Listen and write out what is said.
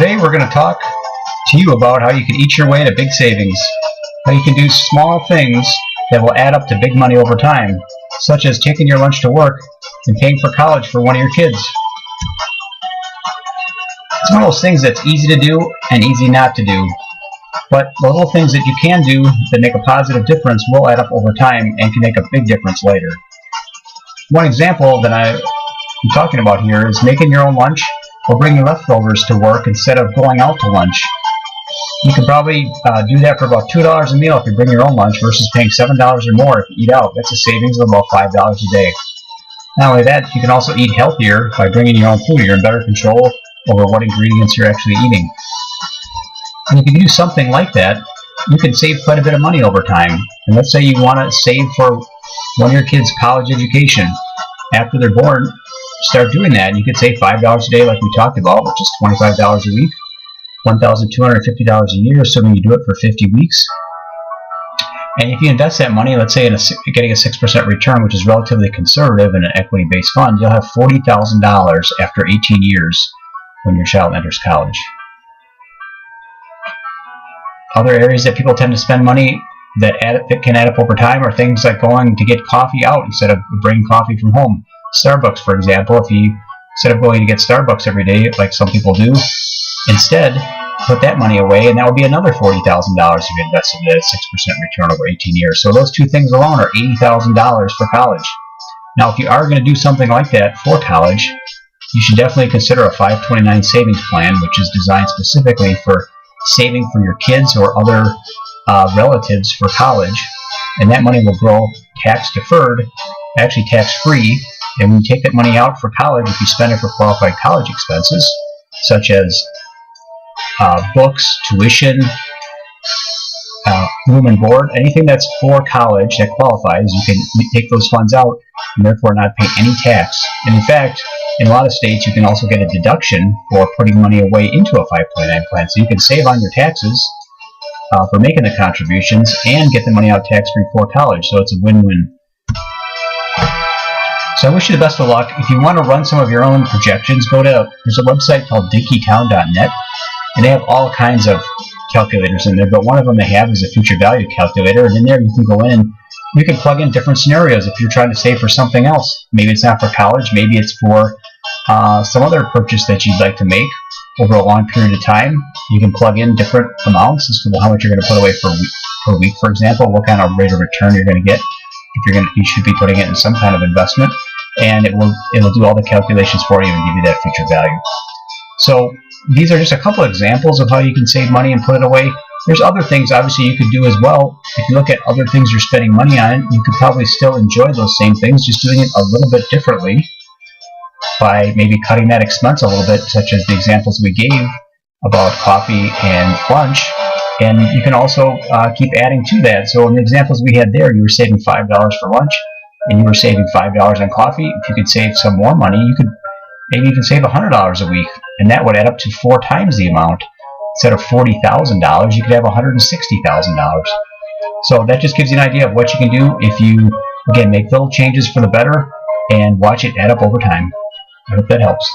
Today we're going to talk to you about how you can eat your way to big savings, how you can do small things that will add up to big money over time, such as taking your lunch to work and paying for college for one of your kids. It's one of those things that's easy to do and easy not to do, but the little things that you can do that make a positive difference will add up over time and can make a big difference later. One example that I'm talking about here is making your own lunch or bringing leftovers to work instead of going out to lunch. You can probably do that for about $2 a meal if you bring your own lunch versus paying $7 or more if you eat out. That's a savings of about $5 a day. Not only that, you can also eat healthier by bringing your own food. You're in better control over what ingredients you're actually eating. And if you do something like that, you can save quite a bit of money over time. And let's say you want to save for one of your kids' college education. After they're born, start doing that, and you could save $5 a day like we talked about, which is $25 a week, $1,250 a year, assuming you do it for 50 weeks. And if you invest that money, let's say in getting a 6% return, which is relatively conservative in an equity-based fund, you'll have $40,000 after 18 years when your child enters college. Other areas that people tend to spend money that can add up over time are things like going to get coffee out instead of bringing coffee from home. Starbucks, for example, if you, instead of going to get Starbucks every day, like some people do, instead put that money away, and that would be another $40,000 if you invested at a 6% return over 18 years. So those two things alone are $80,000 for college. Now, if you are going to do something like that for college, you should definitely consider a 529 savings plan, which is designed specifically for saving for your kids or other relatives for college, and that money will grow tax-deferred, actually tax-free. And when you take that money out for college, if you spend it for qualified college expenses, such as books, tuition, room and board, anything that's for college that qualifies, you can take those funds out and therefore not pay any tax. And in fact, in a lot of states, you can also get a deduction for putting money away into a 529 plan. So you can save on your taxes for making the contributions and get the money out tax-free for college. So it's a win-win. So I wish you the best of luck. If you want to run some of your own projections, there's a website called dinkytown.net, and they have all kinds of calculators in there, but one of them they have is a future value calculator, and in there you can go in, you can plug in different scenarios if you're trying to save for something else. Maybe it's not for college, maybe it's for some other purchase that you'd like to make over a long period of time. You can plug in different amounts as to how much you're going to put away per week, for example, what kind of rate of return you're going to get. You should be putting it in some kind of investment, and it will do all the calculations for you and give you that future value. So these are just a couple examples of how you can save money and put it away. There's other things obviously you could do as well. If you look at other things you're spending money on, you could probably still enjoy those same things, just doing it a little bit differently by maybe cutting that expense a little bit, such as the examples we gave about coffee and lunch. And you can also keep adding to that. So in the examples we had there, you were saving $5 for lunch, and you were saving $5 on coffee. If you could save some more money, you could maybe even save $100 a week, and that would add up to 4 times the amount. Instead of $40,000, you could have $160,000. So that just gives you an idea of what you can do if you, again, make little changes for the better and watch it add up over time. I hope that helps.